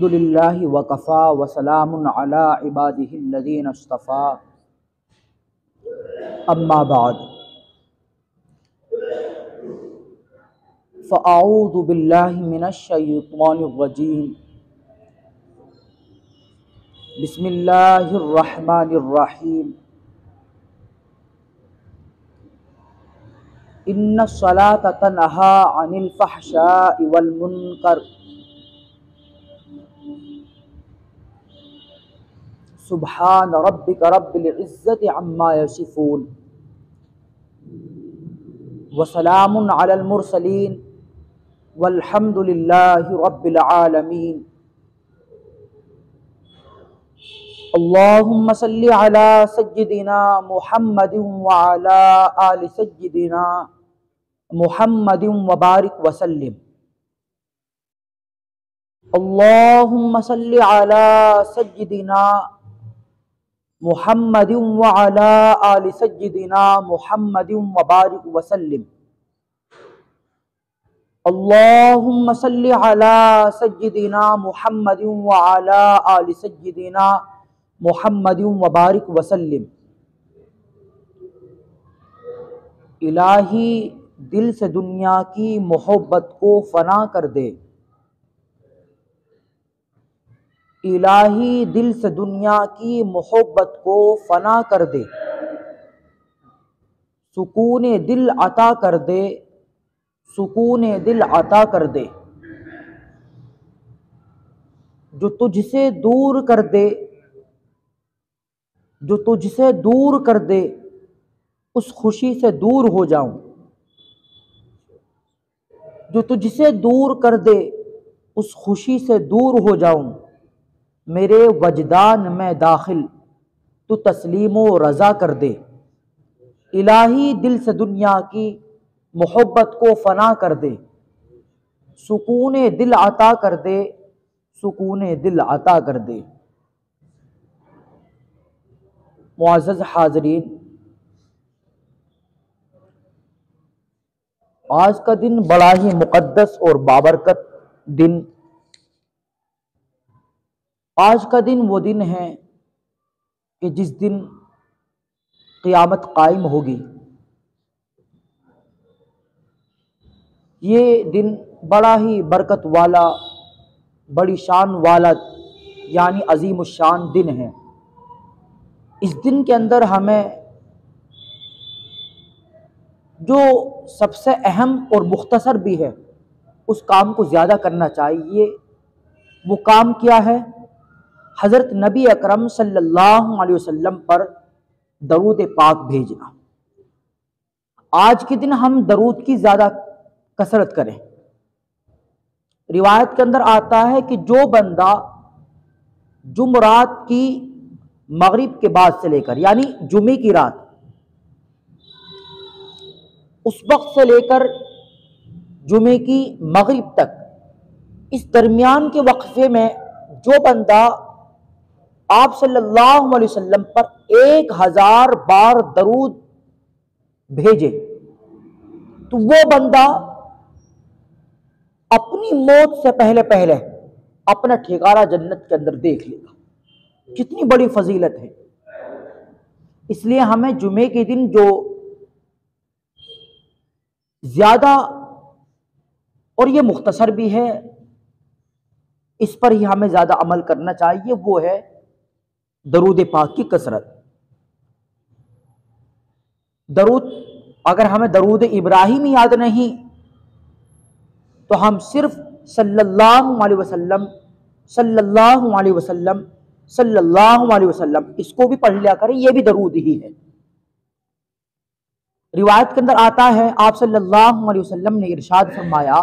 अल्हम्दुलिल्लाहि वकफ़ा वसलामुन अला इबादिहिल्लज़ीना इस्तफ़ा अम्मा बाद फ़अऊज़ु बिल्लाहि मिनश्शैतानिर्रजीम बिस्मिल्लाहिर्रहमानिर्रहीम इन्नस्सलाता तन्हा अनिल फ़हशाइ वल मुनकर सुब्हान रब्बिक रब्बिल इज़्ज़ति अम्मा यसिफ़ून वसलामुन अलल मुरसलीन वल्हम्दुलिल्लाहि रब्बिल आलमीन। अल्लाहुम्मा सल्लि अला सय्यिदिना मुहम्मदिन व अला आलि सय्यिदिना मुहम्मदिन व बारिक वसल्लिम। अल्लाहुम्मा सल्लि अला सय्यिदिना मुहम्मदिन व अला आलि सय्यिदिना मुहम्मदिन व बारिक वसल्लिम। अल्लाहुम्मा सल्लि अला सय्यिदिना मुहम्मदिन व अला आलि सय्यिदिना मुहम्मदिन व बारिक वसल्लिम। इलाही दिल से दुनिया की मोहब्बत को फना कर दे। इलाही दिल से दुनिया की मोहब्बत को फना कर दे। सुकून दिल अता कर दे, सुकून दिल अता कर दे। जो तुझसे दूर कर दे, जो तुझसे दूर कर दे, उस खुशी से दूर हो जाऊं। जो तुझसे दूर कर दे, उस खुशी से दूर हो जाऊं। मेरे वजदान में दाखिल तू तस्लीमो रज़ा कर दे। इलाही दिल से दुनिया की मोहब्बत को फना कर दे। सुकून दिल अता कर दे, सुकून दिल अता कर दे। मुअज़्ज़ज़ हाज़रीन, आज का दिन बड़ा ही मुक़द्दस और बाबरकत दिन। आज का दिन वो दिन है कि जिस दिन क़यामत कायम होगी। ये दिन बड़ा ही बरकत वाला, बड़ी शान वाला यानी अज़ीमुश्शान दिन है। इस दिन के अंदर हमें जो सबसे अहम और मुख्तसर भी है उस काम को ज़्यादा करना चाहिए। वो काम क्या है? हज़रत नबी अकरम सल्लल्लाहु अलैहि वसल्लम पर दरूद पाक भेजना। आज के दिन हम दरूद की ज़्यादा कसरत करें। रिवायत के अंदर आता है कि जो बंदा जुमरात की मगरिब के बाद से लेकर यानी जुमे की रात, उस वक्त से लेकर जुमे की मगरिब तक, इस दरमियान के वक्फे में जो बंदा आप सल्लल्लाहु अलैहि वसल्लम पर 1000 बार दरूद भेजे तो वो बंदा अपनी मौत से पहले पहले अपना ठिकाना जन्नत के अंदर देख लेगा। कितनी बड़ी फजीलत है। इसलिए हमें जुमे के दिन जो ज्यादा, और ये मुख्तसर भी है, इस पर ही हमें ज्यादा अमल करना चाहिए, वो है दरूद पाक की कसरत। दरूद, अगर हमें दरूद इब्राहिम याद नहीं तो हम सिर्फ सल्लल्लाहु अलैहि वसल्लम, सल्लल्लाहु अलैहि वसल्लम, सल्लल्लाहु अलैहि वसल्लम इसको भी पढ़ लिया करें। यह भी दरूद ही है। रिवायत के अंदर आता है आप सल्लल्लाहु अलैहि वसल्लम ने इरशाद फरमाया,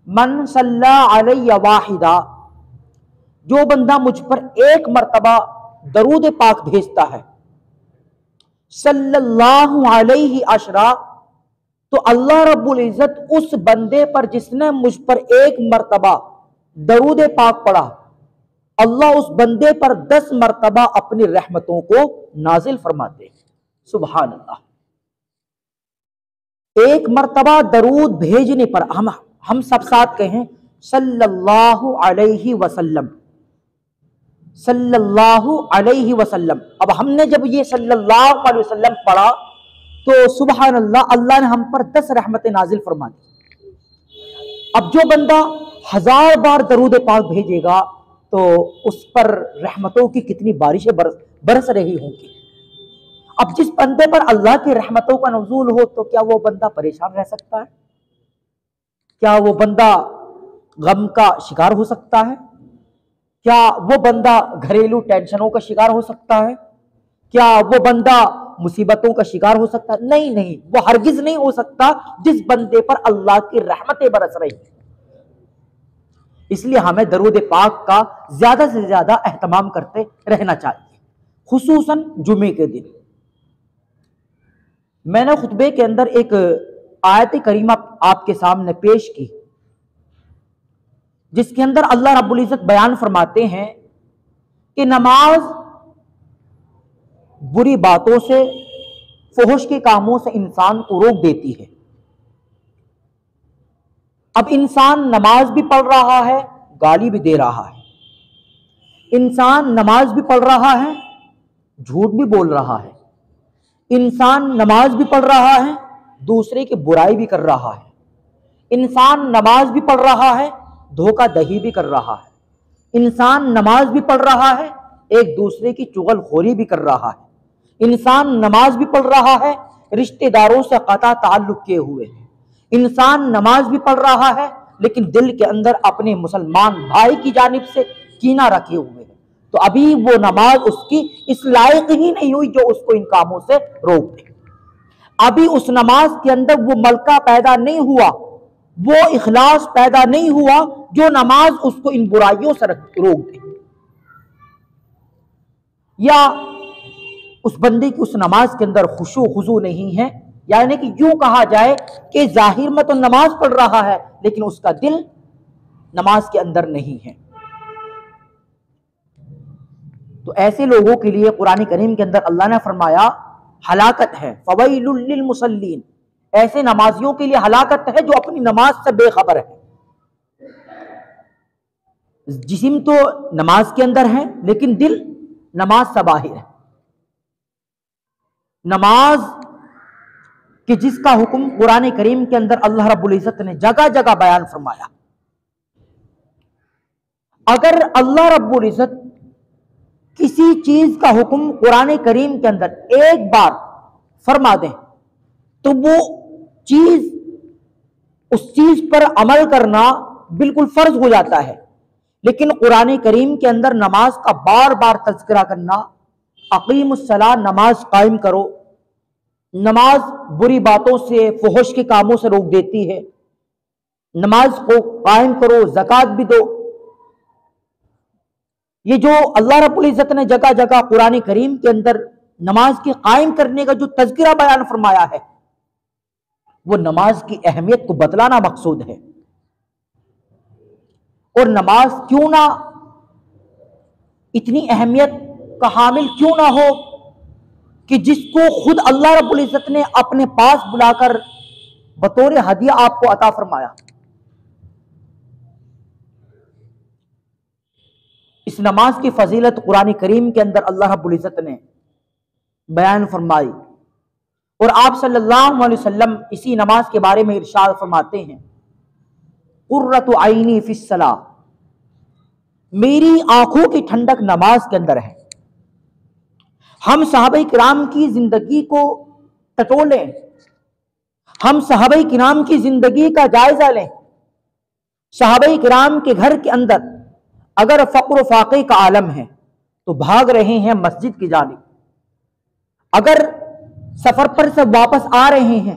मन सल्ला अलैया वाहिदा, जो बंदा मुझ पर एक मर्तबा दरूद पाक भेजता है, सल्लल्लाहु अलैहि अशरा, तो अल्लाह रब्बुल इज्जत उस बंदे पर जिसने मुझ पर एक मर्तबा दरूद पाक पढ़ा, अल्लाह उस बंदे पर 10 मर्तबा अपनी रहमतों को नाजिल फरमाते हैं। सुभान अल्लाह। एक मर्तबा दरूद भेजने पर हम सब साथ कहें सल्लल्लाहु अलैहि वसल्लम, सल्लल्लाहु अलैहि वसल्लम। अब हमने जब ये सल्लल्लाहु अलैहि वसल्लम पढ़ा तो सुबहान अल्लाह, अल्लाह ने हम पर 10 रहमतें नाजिल फरमा दी। अब जो बंदा 1000 बार दरूद पाक भेजेगा तो उस पर रहमतों की कितनी बारिशें बरस रही होंगी। अब जिस बंदे पर अल्लाह की रहमतों का नुज़ूल हो तो क्या वो बंदा परेशान रह सकता है? क्या वो बंदा गम का शिकार हो सकता है? क्या वो बंदा घरेलू टेंशनों का शिकार हो सकता है? क्या वो बंदा मुसीबतों का शिकार हो सकता है? नहीं नहीं, वो हरगिज नहीं हो सकता जिस बंदे पर अल्लाह की रहमतें बरस रही। इसलिए हमें दरूद पाक का ज्यादा से ज्यादा एहतमाम करते रहना चाहिए, खुसूसन जुमे के दिन। मैंने खुतबे के अंदर एक आयत करीमा आपके सामने पेश की जिसके अंदर अल्लाह रब्बुल इज्जत बयान फरमाते हैं कि नमाज बुरी बातों से, फुहश के कामों से इंसान को रोक देती है। अब इंसान नमाज भी पढ़ रहा है, गाली भी दे रहा है, इंसान नमाज भी पढ़ रहा है, झूठ भी बोल रहा है, इंसान नमाज भी पढ़ रहा है, दूसरे की बुराई भी कर रहा है, इंसान नमाज भी पढ़ रहा है, धोखाधड़ी भी कर रहा है, इंसान नमाज भी पढ़ रहा है, एक दूसरे की चुगलखोरी भी कर रहा है, इंसान नमाज भी पढ़ रहा है, रिश्तेदारों से कता ताल्लुक किए हुए है, इंसान नमाज भी पढ़ रहा है लेकिन दिल के अंदर अपने मुसलमान भाई की जानिब से कीना रखे हुए है। तो अभी वो नमाज उसकी इस लायक ही नहीं हुई जो उसको इन कामों से रोक दे। अभी उस नमाज के अंदर वो मलका पैदा नहीं हुआ, वो इखलास पैदा नहीं हुआ जो नमाज उसको इन बुराइयों से रोक दे। या उस बंदे की उस नमाज के अंदर खुशू खुजू नहीं है, यानी कि यूं कहा जाए कि जाहिर में तो नमाज पढ़ रहा है लेकिन उसका दिल नमाज के अंदर नहीं है। तो ऐसे लोगों के लिए कुरान करीम के अंदर अल्लाह ने फरमाया हलाकत है, फवैलुल लिल मुसल्लीन, ऐसे नमाजियों के लिए हलाकत है जो अपनी नमाज से बेखबर है। जिस्म तो नमाज के अंदर है लेकिन दिल नमाज से बाहिर है। नमाज कि जिसका हुक्म कुरान करीम के अंदर अल्लाह रब्बुल इज्जत ने जगह जगह बयान फरमाया। अगर अल्लाह रब्बुल इज्जत किसी चीज का हुक्म कुरान करीम के अंदर एक बार फरमा दें तो वो चीज, उस चीज पर अमल करना बिल्कुल फर्ज हो जाता है। लेकिन कुरान करीम के अंदर नमाज का बार बार तज़किरा करना, अक़ीमुस्सलाह, नमाज कायम करो, नमाज बुरी बातों से, फुहश के कामों से रोक देती है, नमाज को कायम करो, ज़कात भी दो। ये जो अल्लाह रब्बुल इज्जत ने जगह जगह कुरान करीम के अंदर नमाज के कायम करने का जो तज़किरा बयान फरमाया है वो नमाज की अहमियत को बतलाना मकसूद है। और नमाज क्यों ना इतनी अहमियत का हामिल क्यों ना हो कि जिसको खुद अल्लाह रब्बुल इज्जत ने अपने पास बुलाकर बतौर हदिया आपको अता फरमाया। इस नमाज की फजीलत कुरान करीम के अंदर अल्लाह रब्बुल इज्जत ने बयान फरमाई और आप सल्लल्लाहु अलैहि वसल्लम इसी नमाज के बारे में इरशाद फरमाते हैं, कुर्रतु आईनी फिस्सलाह, मेरी आंखों की ठंडक नमाज के अंदर है। हम सहाबा किराम की जिंदगी को टटोलें, हम सहाबा किराम की जिंदगी का जायजा लें। सहाबा किराम के घर के अंदर अगर फक्र फाके का आलम है तो भाग रहे हैं मस्जिद की जानिब, अगर सफर पर से वापस आ रहे हैं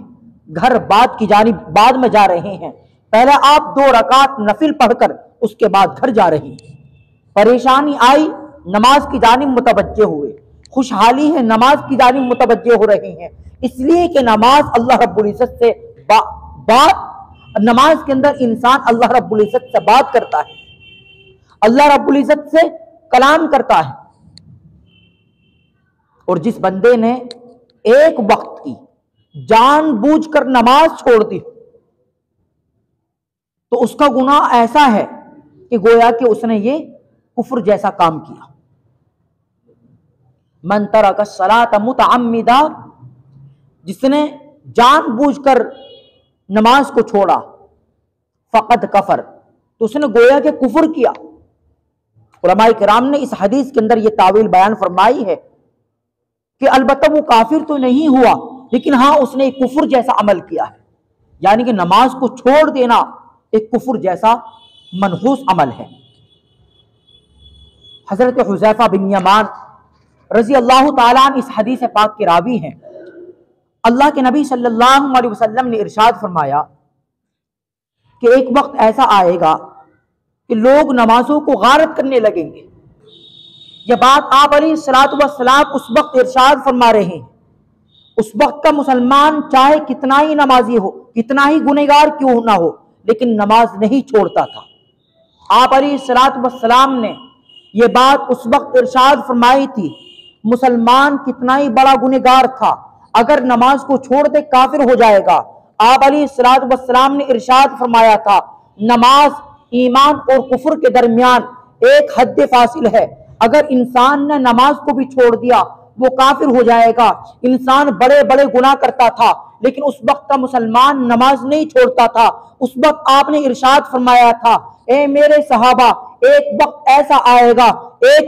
घर बाद की जानिब बाद में जा रहे हैं, पहले आप 2 रकात नफिल पढ़कर उसके बाद घर जा रहे हैं। परेशानी आई नमाज की जानिब मुतवज्जे हुए, खुशहाली है नमाज की जानिब मुतवज्जे हो रहे हैं, इसलिए कि नमाज अल्लाह रब्बुल इज्जत से बात, नमाज के अंदर इंसान अल्लाह रब्बुल इज्जत से बात करता है, अल्लाह रब्बुल इज्जत से कलाम करता है। और जिस बंदे ने एक वक्त की जानबूझकर नमाज छोड़ दी, तो उसका गुनाह ऐसा है कि गोया कि उसने ये कुफ्र जैसा काम किया। मन तरक सलात मुतअम्मिदा, जिसने जानबूझकर नमाज को छोड़ा, फकद कफर, तो उसने गोया के कुफ्र किया। उलमाए किराम ने इस हदीस के अंदर यह तावील बयान फरमाई है कि अलबत्ता वो काफिर तो नहीं हुआ, लेकिन हाँ उसने एक कुफ्र जैसा अमल किया है, यानी कि नमाज को छोड़ देना एक कुफ्र जैसा मनहूस अमल है। हजरत हुज़ैफा बिन यमान रजी अल्लाह ताला अन्हु इस हदीस पाक के रावी हैं। अल्लाह के नबी सल्लल्लाहु अलैहि वसल्लम ने इरशाद फरमाया कि एक वक्त ऐसा आएगा कि लोग नमाजों को गारत करने लगेंगे। यह बात आप अलैहिस्सलातु वस्सलाम उस वक्त इरशाद फरमा रहे हैं। उस वक्त का मुसलमान चाहे कितना ही नमाजी हो, कितना ही गुनहगार क्यों ना हो, लेकिन नमाज नहीं छोड़ता था। आप अलैहिस्सलातु वस्सलाम ने यह बात उस वक्त इरशाद फरमाई थी, मुसलमान कितना ही बड़ा गुनहगार था, अगर नमाज को छोड़ दे काफिर हो जाएगा। आप अलैहिस्सलातु वस्सलाम ने इरशाद फरमाया था, नमाज ईमान और कुफ्र के दरमियान एक हद फासिल है, अगर इंसान ने नमाज को भी छोड़ दिया वो काफिर हो जाएगा। इंसान बड़े बड़े गुनाह करता था, लेकिन उस वक्त का मुसलमान नमाज नहीं छोड़ता था। उस वक्त आपने इरशाद फरमाया था, ए मेरे सहाबा, एक वक्त ऐसा आएगा, एक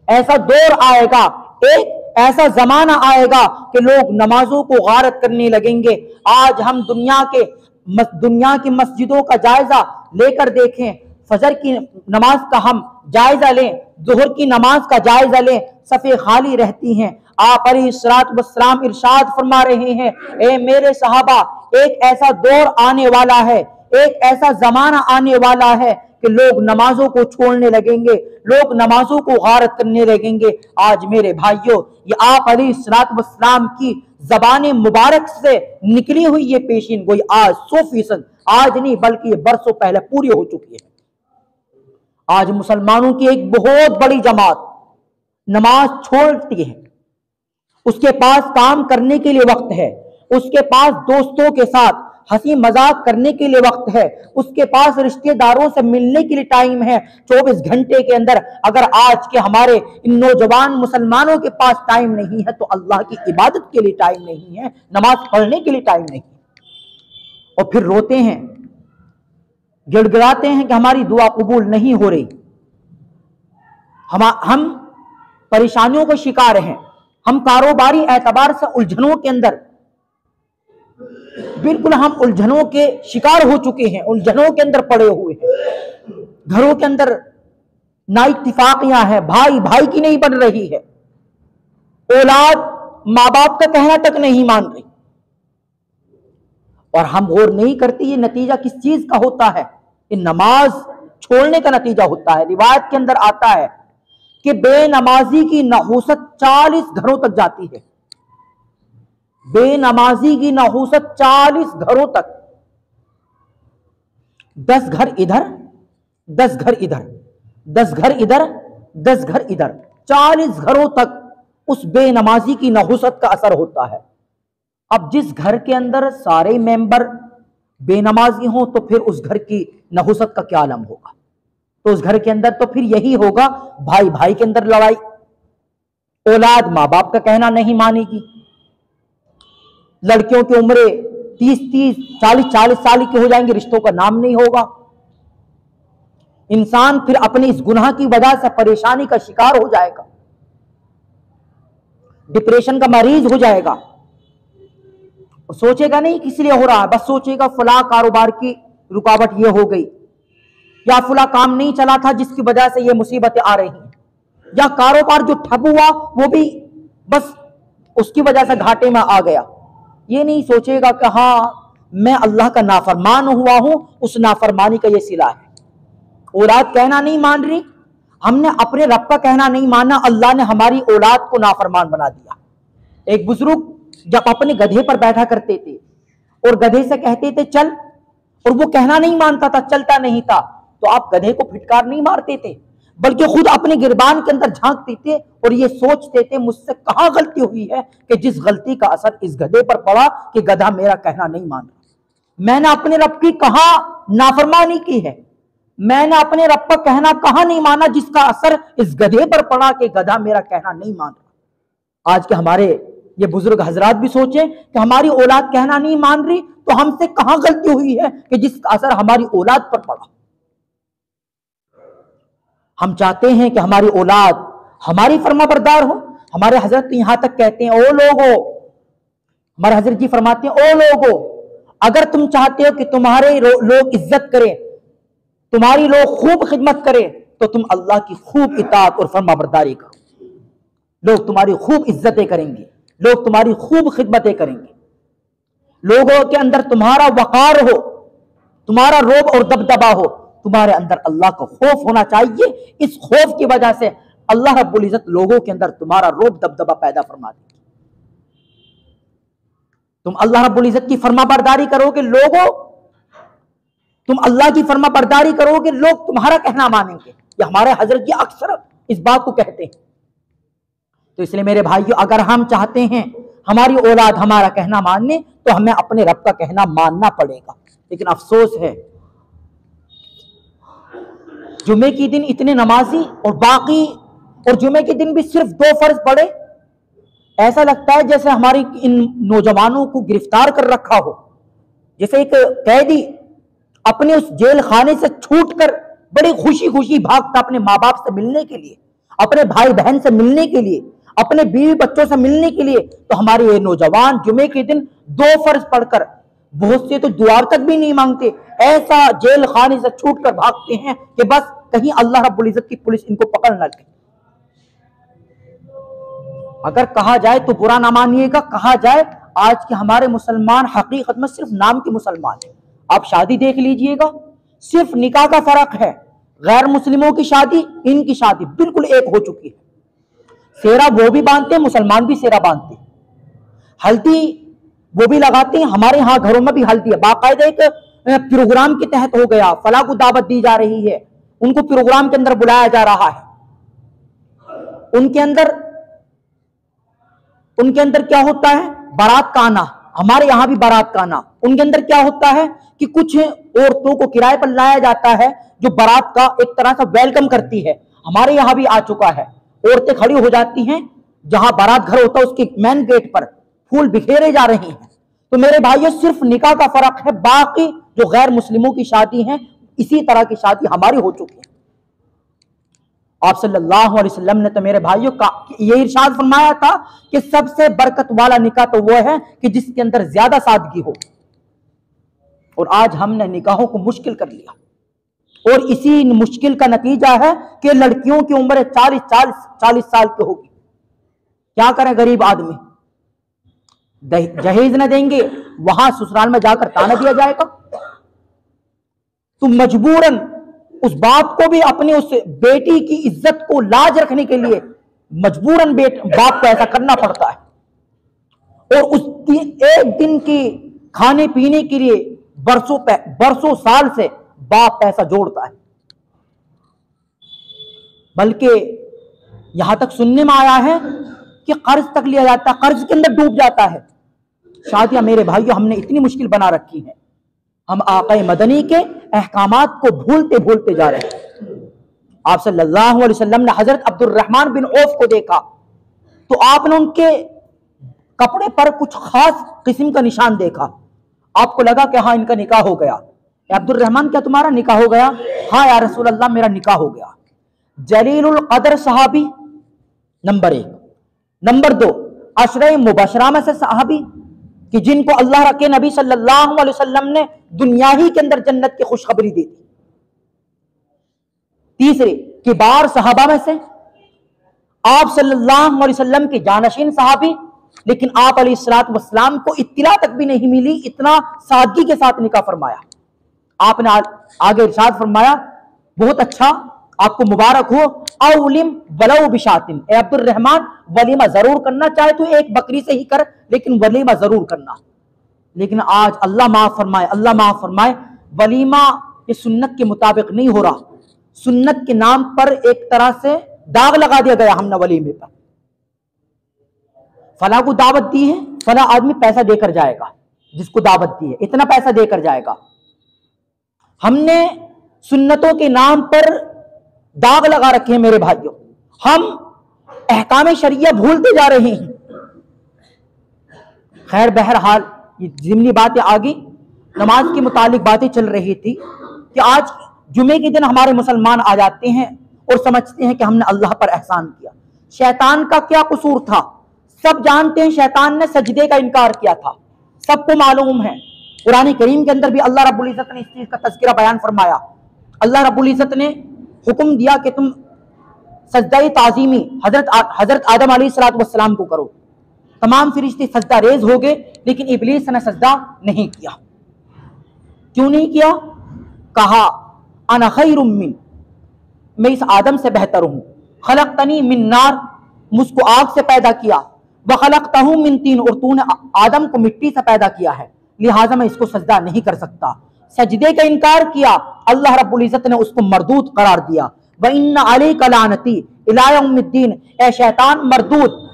ऐसा दौर आएगा, एक ऐसा जमाना आएगा कि लोग नमाजों को गारत करने लगेंगे। आज हम दुनिया की मस्जिदों का जायजा लेकर देखें, फजर की नमाज का हम जायजा लें, जोहर की नमाज का जायजा लें, सफ़े खाली रहती हैं। आप अलैहिस्सलातु वस्सलाम इरशाद फरमा रहे हैं, ए मेरे सहाबा, एक ऐसा दौर आने वाला है, एक ऐसा जमाना आने वाला है कि लोग नमाजों को छोड़ने लगेंगे, लोग नमाजों को गारत करने लगेंगे। आज मेरे भाइयों, ये आप अलैहिस्सलातु वस्सलाम की ज़बान मुबारक से निकली हुई ये पेशीन गोई आज 100%, आज नहीं बल्कि ये बरसों पहले पूरी हो चुकी है। आज मुसलमानों की एक बहुत बड़ी जमात नमाज छोड़ती है। उसके पास काम करने के लिए वक्त है, उसके पास दोस्तों के साथ हंसी मजाक करने के लिए वक्त है, उसके पास रिश्तेदारों से मिलने के लिए टाइम है। 24 घंटे के अंदर अगर आज के हमारे इन नौजवान मुसलमानों के पास टाइम नहीं है तो अल्लाह की इबादत के लिए टाइम नहीं है, नमाज पढ़ने के लिए टाइम नहीं। और फिर रोते हैं, गिड़गिड़ाते हैं कि हमारी दुआ कबूल नहीं हो रही। हम परेशानियों के शिकार हैं, हम कारोबारी एतबार से उलझनों के अंदर, बिल्कुल हम उलझनों के शिकार हो चुके हैं, उलझनों के अंदर पड़े हुए हैं। घरों के अंदर ना इत्तिफाकियां हैं, भाई भाई की नहीं बन रही है, औलाद माँ बाप का कहना तक नहीं मान रही। और हम गौर नहीं करते ये नतीजा किस चीज का होता है, ये नमाज छोड़ने का नतीजा होता है। रिवायत के अंदर आता है कि बेनमाजी की नहूसत 40 घरों तक जाती है, बेनमाजी की नहूसत 40 घरों तक। 10 घर इधर, 10 घर इधर, 10 घर इधर, 10 घर इधर, 40 घरों तक उस बेनमाजी की नहूसत का असर होता है। अब जिस घर के अंदर सारे मेंबर बेनमाजी हों तो फिर उस घर की नहूसत का क्या आलम होगा। तो उस घर के अंदर तो फिर यही होगा, भाई भाई के अंदर लड़ाई, औलाद माँ बाप का कहना नहीं मानेगी, लड़कियों की उम्रें 30-30, 40-40 साल की हो जाएंगी, रिश्तों का नाम नहीं होगा। इंसान फिर अपने इस गुनाह की वजह से परेशानी का शिकार हो जाएगा, डिप्रेशन का मरीज हो जाएगा। सोचेगा नहीं किस लिए हो रहा है, बस सोचेगा फला कारोबार की रुकावट ये हो गई, या फला काम नहीं चला था जिसकी वजह से ये मुसीबतें आ रही हैं, या कारोबार जो ठप हुआ वो भी बस उसकी वजह से घाटे में आ गया। ये नहीं सोचेगा कि हाँ मैं अल्लाह का नाफरमान हुआ हूं, उस नाफरमानी का ये सिला है। औलाद कहना नहीं मान रही, हमने अपने रब का कहना नहीं माना, अल्लाह ने हमारी औलाद को नाफरमान बना दिया। एक बुजुर्ग जब अपने गधे पर बैठा करते थे और गधे से कहते थे चल, और वो कहना नहीं मानता था, चलता नहीं था, तो आप गधे को फिटकार नहीं मारते थे, बल्कि खुद अपने गिरबान के अंदर झांकते थे और ये सोचते थे मुझसे कहां गलती हुई है कि जिस गलती का असर इस गधे पर पड़ा कि गधा मेरा कहना नहीं मान रहा। मैंने अपने रब की कहां नाफरमानी की है, मैंने अपने रब का कहना कहां नहीं माना, जिसका असर इस गधे पर पड़ा कि गधा मेरा कहना नहीं मान रहा। आज के हमारे ये बुजुर्ग हजरात भी सोचे कि हमारी औलाद कहना नहीं मान रही, तो हमसे कहां गलती हुई है कि जिसका असर हमारी औलाद पर पड़ा। हम चाहते हैं कि हमारी औलाद हमारी फर्माबरदार हो। हमारे हजरत यहां तक कहते हैं, ओ लोगो, हमारे हजरत जी फरमाते हैं, ओ लोगो, अगर तुम चाहते हो कि तुम्हारे लोग इज्जत करें, तुम्हारी लोग खूब खिदमत करें, तो तुम अल्लाह की खूब इताअत और फर्माबरदारी करो। लोग तुम्हारी खूब इज्जतें करेंगे, लोग तुम्हारी खूब खिदमतें करेंगे, लोगों के अंदर तुम्हारा वकार हो, तुम्हारा रोब और दबदबा हो, तुम्हारे अंदर अल्लाह का खौफ होना चाहिए। इस खौफ की वजह से अल्लाह रब्बुल इज्जत लोगों के अंदर तुम्हारा रोब दबदबा पैदा फरमा देगी। तुम अल्लाह रब्बुल इज्जत की फर्माबरदारी करोगे, लोगों, तुम अल्लाह की फर्माबरदारी करोगे, लोग तुम्हारा कहना मानेंगे। ये हमारे हजरत जी अक्सर इस बात को कहते हैं। तो इसलिए मेरे भाइयों, अगर हम चाहते हैं हमारी औलाद हमारा कहना मानने, तो हमें अपने रब का कहना मानना पड़ेगा। लेकिन अफसोस है, जुमे के दिन इतने नमाजी और बाकी, और जुमे के दिन भी सिर्फ 2 फर्ज पढ़े, ऐसा लगता है जैसे हमारी इन नौजवानों को गिरफ्तार कर रखा हो। जैसे एक कैदी अपने उस जेल खाने से छूटकर बड़ी खुशी खुशी भागता अपने माँ बाप से मिलने के लिए, अपने भाई बहन से मिलने के लिए, अपने बीवी बच्चों से मिलने के लिए, तो हमारे ये नौजवान जुमे के दिन 2 फर्ज पढ़कर, बहुत से तो दुआ तक भी नहीं मांगते, ऐसा जेल खाने से छूटकर भागते हैं कि बस कहीं अल्लाह रब्बुल इज्जत की पुलिस इनको पकड़ न ले। अगर कहा जाए तो बुरा ना मानिएगा, कहा जाए आज के हमारे मुसलमान हकीकत में सिर्फ नाम के मुसलमान हैं। आप शादी देख लीजिएगा, सिर्फ निकाह का फर्क है। गैर मुस्लिमों की शादी, इनकी शादी बिल्कुल एक हो चुकी है। सेहरा वो भी बांधते हैं, मुसलमान भी सेहरा बांधते हैं, हल्दी वो भी लगाते हैं। हमारे यहाँ घरों में भी हल्दी है, बाकायदा एक प्रोग्राम के तहत हो गया, फलाह को दावत दी जा रही है, उनको प्रोग्राम के अंदर बुलाया जा रहा है। उनके अंदर क्या होता है, बारात का आना। हमारे यहां भी बारात का आना। उनके अंदर क्या होता है कि कुछ औरतों को किराए पर लाया जाता है, जो बारात का एक तरह से वेलकम करती है। हमारे यहां भी आ चुका है, औरतें खड़ी हो जाती हैं जहां बारात घर होता है, उसके मेन गेट पर फूल बिखेरे जा रहे हैं। तो मेरे भाइयों, सिर्फ निकाह का फर्क है, बाकी जो गैर मुस्लिमों की शादी है, इसी तरह की शादी हमारी हो चुकी है। आप सल्लल्लाहु अलैहि वसल्लम ने तो मेरे भाइयों का ये इरशाद फरमाया था कि सबसे बरकत वाला निकाह तो वो है कि जिसके अंदर ज्यादा सादगी हो। और आज हमने निकाहों को मुश्किल कर लिया, और इसी मुश्किल का नतीजा है कि लड़कियों की उम्र 40 साल की होगी। क्या करें गरीब आदमी, जहेज न देंगे, वहां ससुराल में जाकर ताना दिया जाएगा। तो मजबूरन उस बाप को भी अपनी उस बेटी की इज्जत को लाज रखने के लिए मजबूरन बाप को ऐसा करना पड़ता है। और उस एक दिन की खाने पीने के लिए बरसों साल से बाप पैसा जोड़ता है। बल्कि यहां तक सुनने में आया है कि कर्ज तक लिया जाता है, कर्ज के अंदर डूब जाता है। शादियां मेरे भाइयों हमने इतनी मुश्किल बना रखी है, हम आक़ाए मदनी के अहकामात को भूलते भूलते जा रहे हैं। आप सल्लल्लाहु अलैहि वसल्लम ने हजरत अब्दुर्रहमान बिन औफ को देखा तो आपने उनके कपड़े पर कुछ खास किस्म का निशान देखा। आपको लगा कि हाँ, इनका निकाह हो गया। अब्दुर्रहमान, क्या तुम्हारा निकाह हो गया? हाँ या रसूल अल्लाह, मेरा निकाह हो गया। जलीलुल कदर सहाबी नंबर 1। नंबर 2, अशरे मुबशरा में से सहाबी कि जिनको अल्लाह के नबी सल्लल्लाहु अलैहि वसल्लम ने दुनिया ही के अंदर जन्नत की खुशखबरी दी थी। तीसरे, किबार सहाबा में से आप सल्लल्लाहु अलैहि वसल्लम के जानशीन सहाबी, लेकिन आप अलैहिस्सलातु वस्सलाम को इत्तिला तक भी नहीं मिली, इतना सादगी के साथ निकाह फरमाया। आपने आगे इरशाद फरमाया, बहुत अच्छा, आपको मुबारक हो, औलिम वलौ बिशातिन। ए अब्दुर्रहमान, वलीमा जरूर करना, चाहे तो एक बकरी से ही कर, लेकिन वलीमा जरूर करना। लेकिन आज अल्लाह माफ फरमाए, वलीमा ये सुन्नत के मुताबिक नहीं हो रहा। सुन्नत के नाम पर एक तरह से दाग लगा दिया गया हमने वलीमे पर। फला को दावत दी है, फला आदमी पैसा देकर जाएगा, जिसको दावत दी है, इतना पैसा देकर जाएगा। हमने सुन्नतों के नाम पर दाग लगा रखे हैं मेरे भाइयों, हम अहकाम शरिया भूलते जा रहे हैं। खैर बहरहाल ये ज़िमनी बातें आगे, नमाज के मुतालिक बातें चल रही थी कि आज जुमे के दिन हमारे मुसलमान आ जाते हैं और समझते हैं कि हमने अल्लाह पर एहसान किया। शैतान का क्या कसूर था? सब जानते हैं शैतान ने सजदे का इनकार किया था, सबको मालूम है। कुरान करीम के अंदर भी अल्लाह रब्बुल इज़्ज़त ने इस चीज़ का तज़किरा बयान फरमाया। अल्लाह रब्बुल इज़्ज़त ने हुक्म दिया कि तुम सजदा ताज़ीमी हजरत आदम अलैहिस्सलाम को करो। तमाम फरिश्ते सजदा रेज हो गए, लेकिन इब्लीस ने सजदा नहीं किया। क्यों नहीं किया? कहा अना खैरुम मिन, मैं इस आदम से बेहतर हूं। खलक़तनी मिन नार, मुझको आग से पैदा किया। व खलक़तहू मिन तीन, और तूने आदम को मिट्टी से पैदा किया है, लिहाजा मैं इसको सजदा नहीं कर सकता। सजदे का इनकार किया, अल्लाह रब्बुल इज़्ज़त ने उसको मरदूद करार दिया। व इन्ना अलैका लानती इला यौमिद्दीन, ए शैतान मरदूद,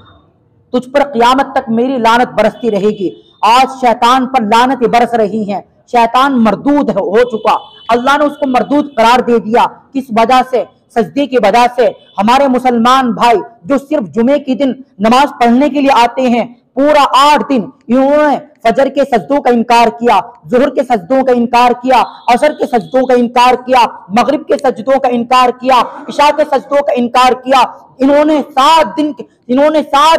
तुझ पर क़यामत तक मेरी लानत बरसती रहेगी। आज शैतान पर लानतें बरस रही हैं, शैतान मरदूद हो चुका। अल्लाह ने उसको मरदूद करार दे दिया। किस वजह से? सजदे की वजह से। हमारे मुसलमान भाई जो सिर्फ जुमे के दिन नमाज पढ़ने के लिए आते हैं, पूरा 8 दिन इन्होंने फजर के सजदों का इनकार किया, जुहर के सजदों का इनकार किया, असर के सजदों का इनकार किया, मगरिब के सजदों का इनकार किया, इशा के सजदों का इनकार किया। इन्होंने 7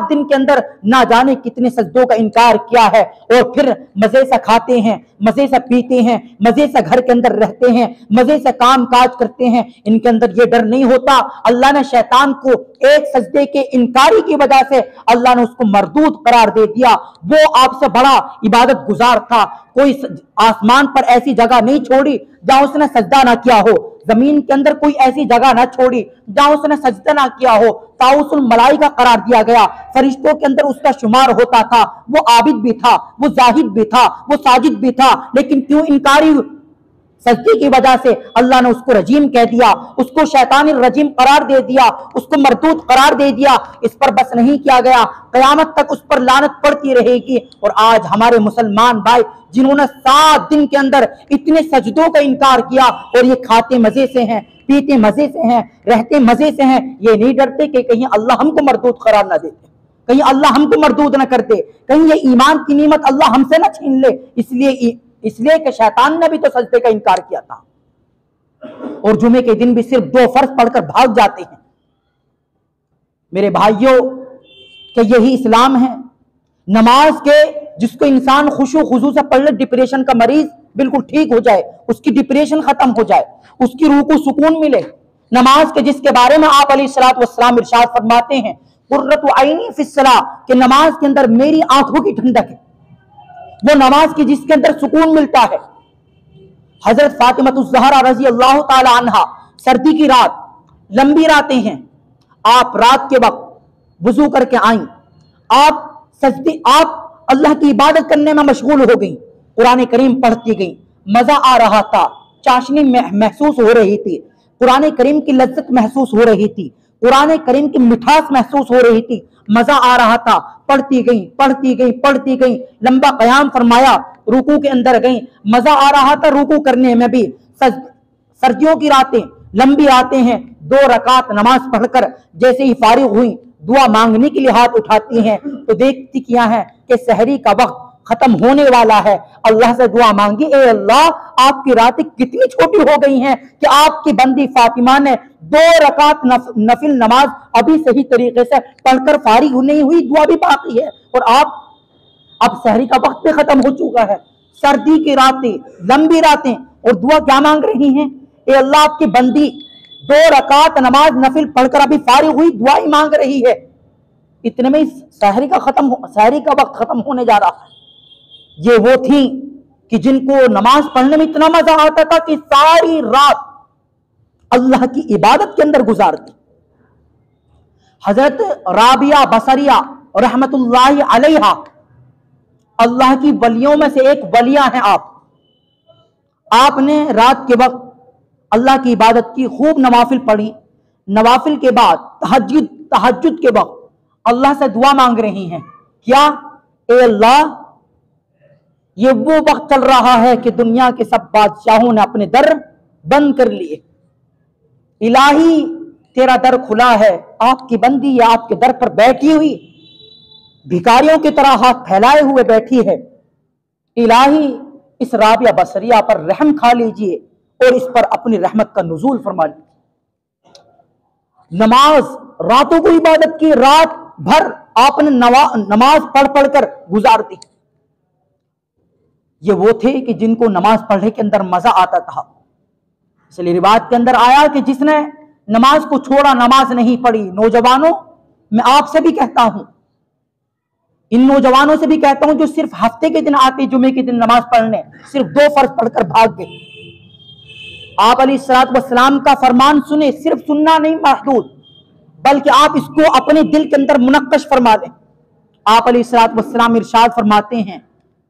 दिन के अंदर ना जाने कितने सजदों का इनकार किया है, और फिर मजे से खाते हैं, मजे से पीते हैं, मजे से घर के अंदर रहते हैं, मजे से काम काज करते हैं। इनके अंदर ये डर नहीं होता। अल्लाह ने शैतान को एक सजदे के इनकारी की वजह से अल्लाह ने उसको मरदूद करार दे दिया। वो आपसे बड़ा इबादत गुजार था। कोई आसमान पर ऐसी जगह नहीं छोड़ी जहां उसने सजदा ना किया हो, जमीन के अंदर कोई ऐसी जगह ना छोड़ी जहां उसने सजदा ना किया हो। ताउसुल मलाइका करार दिया गया, फरिश्तों के अंदर उसका शुमार होता था। वो आबिद भी था, वो जाहिद भी था, वो साजिद भी था, लेकिन क्यों इनकारी? सजदे की वजह से अल्लाह ने उसको रजीम कह दिया, उसको शैतानी रजीम करार दे दिया, उसको मरदूद करार दे दिया। इस पर बस नहीं किया गया, क़यामत तक उस पर लानत पड़ती रहेगी। और आज हमारे मुसलमान भाई जिन्होंने 7 दिन के अंदर इतने सजदों का इनकार किया, और ये खाते मजे से हैं, पीते मजे से हैं, रहते मजे से हैं, ये नहीं डरते कि कहीं अल्लाह हमको मरदूद करार ना देते, कहीं अल्लाह हमको मरदूद ना कर दे, कहीं ये ईमान की नीमत अल्लाह हमसे ना छीन ले। इसलिए कि शैतान ने भी तो सजदे का इनकार किया था, और जुमे के दिन भी सिर्फ 2 फर्ज पढ़कर भाग जाते हैं। मेरे भाइयों, कि यही इस्लाम है। नमाज के जिसको इंसान खुशू खुशू से पढ़ ले, डिप्रेशन का मरीज बिल्कुल ठीक हो जाए, उसकी डिप्रेशन खत्म हो जाए, उसकी रूह को सुकून मिले। नमाज के जिसके बारे में आप अलैहिस्सलातु वस्सलाम इरशाद फरमाते हैं, कुर्रतु ऐनी फिस्सलाह, कि नमाज के अंदर मेरी आंखों की ठंडक है, वो नमाज की जिसके अंदर सुकून मिलता है। हजरत फातिमतुज़ ज़हरा रज़ी अल्लाह ताला अन्हा, सर्दी की रात, लंबी रातें हैं, आप रात के वक्त वुजू करके आई, आप अल्लाह की इबादत करने में मशगूल हो गई, कुरान करीम पढ़ती गई, मजा आ रहा था, चाशनी महसूस हो रही थी, कुरान करीम की लज्जत महसूस हो रही थी, कुरान करीम की मिठास महसूस हो रही थी, मजा आ रहा था। पढ़ती गई, लंबा क़याम फरमाया, रुकू के अंदर गई, मजा आ रहा था रुकू करने में भी। सर्दियों की रातें, लंबी रातें हैं, 2 रकात नमाज पढ़कर जैसे ही फारिग हुई, दुआ मांगने के लिए हाथ उठाती हैं, तो देखती क्या है कि सहरी का वक्त खत्म होने वाला है। अल्लाह से दुआ मांगी, ए अल्लाह, आपकी रातें कितनी छोटी हो गई हैं कि आपकी बंदी फातिमा ने 2 रकात नफिल नमाज अभी सही तरीके से पढ़कर फारिग नहीं हुई, दुआ भी बाकी है, और आप अब सहरी का वक्त भी खत्म हो चुका है। सर्दी की रातें, लंबी रातें, और दुआ क्या मांग रही हैं? ए अल्लाह, आपकी बंदी 2 रकात नमाज नफिल पढ़कर अभी फारिग हुई, दुआ ही मांग रही है। इतने में सहरी का वक्त खत्म होने जा रहा है। ये वो थी कि जिनको नमाज पढ़ने में इतना मजा आता था कि सारी रात अल्लाह की इबादत के अंदर गुजारती। हजरत राबिया बसरिया रहमतुल्लाहि अलैहा, अल्लाह की वलियों में से एक वलिया हैं आप। आपने रात के वक्त अल्लाह की इबादत की, खूब नवाफिल पढ़ी, नवाफिल के बाद तहज्जुद के वक्त अल्लाह से दुआ मांग रही हैं। क्या? ए अल्लाह, ये वो वक्त चल रहा है कि दुनिया के सब बादशाहों ने अपने दर बंद कर लिए। इलाही तेरा दर खुला है, आपकी बंदी या आपके दर पर बैठी हुई भिखारियों की तरह हाथ फैलाए हुए बैठी है। इलाही इस राबिया बसरिया पर रहम खा लीजिए और इस पर अपनी रहमत का नुज़ूल फरमा लीजिए। नमाज, रातों को इबादत की, रात भर आपने नमाज पढ़ पढ़ कर गुजार दी। ये वो थे कि जिनको नमाज पढ़ने के अंदर मजा आता था। इसलिए रिवायत के अंदर आया कि जिसने नमाज को छोड़ा, नमाज नहीं पढ़ी। नौजवानों, मैं आपसे भी कहता हूं, इन नौजवानों से भी कहता हूं जो सिर्फ हफ्ते के दिन आते, जुमे के दिन नमाज पढ़ने, सिर्फ 2 फर्ज पढ़कर भाग गए। आप अलैहिस्सलातु वस्सलाम का फरमान सुने, सिर्फ सुनना नहीं महदूद, बल्कि आप इसको अपने दिल के अंदर मुनक्कश फरमा लें। आप अलैहिस्सलातु वस्सलाम इरशाद फरमाते हैं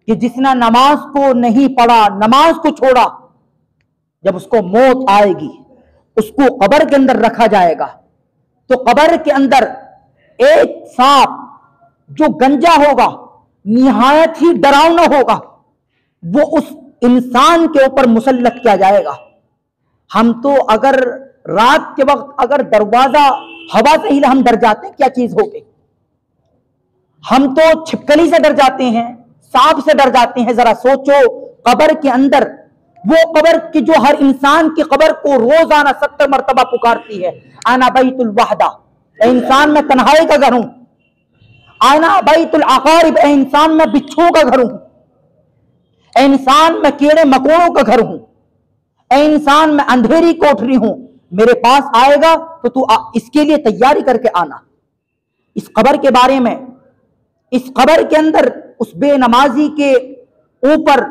कि जिसने नमाज को नहीं पढ़ा, नमाज को छोड़ा, जब उसको मौत आएगी, उसको कब्र के अंदर रखा जाएगा, तो कब्र के अंदर एक सांप जो गंजा होगा, निहायत ही डरावना होगा, वो उस इंसान के ऊपर मुसल्लत किया जाएगा। हम तो अगर रात के वक्त अगर दरवाजा हवा से ही हम डर जाते हैं, क्या चीज हो गई। हम तो छिपकली से डर जाते हैं, सांप से डर जाते हैं। जरा सोचो, कब्र के अंदर, वो कब्र की जो हर इंसान की कब्र को रोजाना 70 मरतबा पुकारती है, आना बैतुल वहदा, ए इंसान मैं तन्हाई का घर हूं। आना बैतुल अकारिब, ए इंसान मैं बिच्छुओं का घर हूं। ए इंसान मैं कीड़े मकोड़ों का घर हूं। ए इंसान मैं अंधेरी कोठरी हूं। मेरे पास आएगा तो तू इसके लिए तैयारी करके आना। इस कब्र के बारे में, इस कब्र के अंदर उस बेनमाजी के ऊपर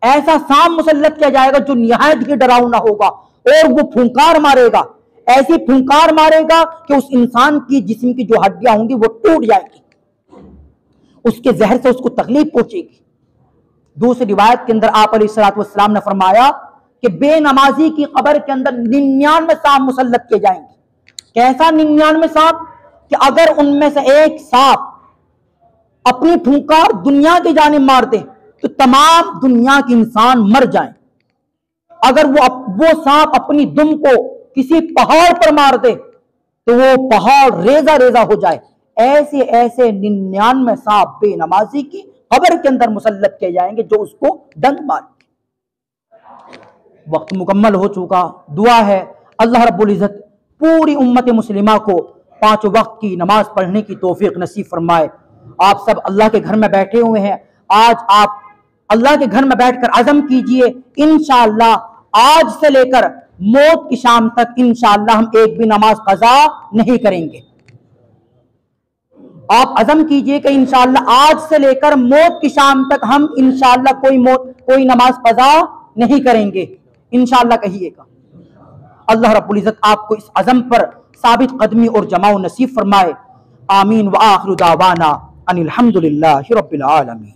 ऐसा सांप मुसल्लत किया जाएगा जो निहायत ही डरावना होगा, और वो फुंकार मारेगा, ऐसी फुंकार मारेगा कि उस इंसान की जिस्म की जो हड्डियां होंगी वो टूट जाएगी, उसके जहर से उसको तकलीफ पहुंचेगी। दूसरी रिवायत के अंदर आप अलैहिस्सलातु वस्सलाम ने फरमाया कि बेनमाजी की कब्र के अंदर 99 सांप मुसल्लत किए जाएंगे। कैसा 99 सांप कि अगर उनमें से एक सांप अपनी फुंकार दुनिया की जानिब मार दे तो तमाम दुनिया के इंसान मर जाएं। अगर वो सांप अपनी दुम को किसी पहाड़ पर मार दे तो वो पहाड़ रेजा रेजा हो जाए। ऐसे ऐसे 99 सांप बेनमाजी की कब्र के अंदर मुसल्लत किए जाएंगे जो उसको डंक मार। वक्त मुकम्मल हो चुका। दुआ है अल्लाह रब्बुल इज्जत पूरी उम्मत मुस्लिमा को 5 वक्त की नमाज पढ़ने की तौफीक नसीब फरमाए। आप सब अल्लाह के घर में बैठे हुए हैं, आज आप अल्लाह के घर में बैठकर अज़म कीजिए, इंशाअल्लाह आज से लेकर मौत की शाम तक इंशाअल्लाह हम एक भी नमाज कज़ा नहीं करेंगे। आप अज़म कीजिए कि इंशाअल्लाह आज से लेकर मौत की शाम तक हम इंशाअल्लाह कोई नमाज कज़ा नहीं करेंगे, इंशाअल्लाह कहिएगा। अल्लाह रब्बुल इज्जत आपको इस अज़म पर साबित कदमी और जमाओ नसीब फरमाए। आमीन व आखिरु दावाना अनिल हम्दुलिल्लाहि रब्बिल आलमीन।